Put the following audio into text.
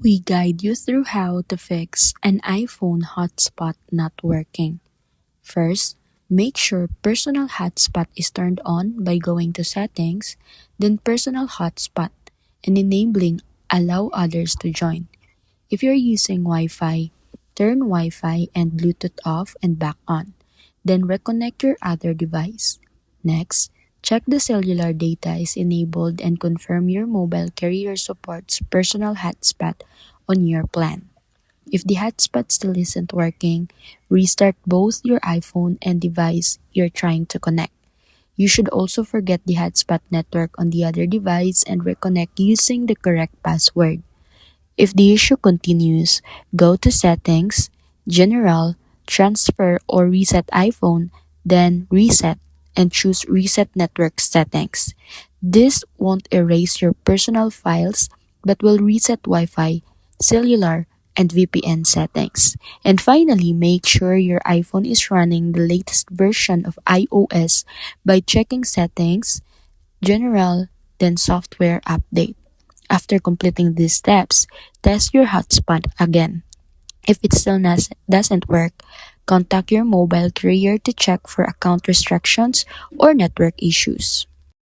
We guide you through how to fix an iPhone hotspot not working. First, make sure personal hotspot is turned on by going to settings, then personal hotspot, and enabling allow others to join. If you're using Wi-Fi, turn Wi-Fi and Bluetooth off and back on. Then reconnect your other device. Next, check the cellular data is enabled and confirm your mobile carrier supports personal hotspot on your plan. If the hotspot still isn't working, restart both your iPhone and device you're trying to connect. You should also forget the hotspot network on the other device and reconnect using the correct password. If the issue continues, go to Settings, General, Transfer or Reset iPhone, then Reset and choose Reset Network Settings. This won't erase your personal files but will reset Wi-Fi, cellular, and VPN settings. And finally, make sure your iPhone is running the latest version of iOS by checking Settings, General, then Software Update. After completing these steps, test your hotspot again. If it still doesn't work, contact your mobile carrier to check for account restrictions or network issues.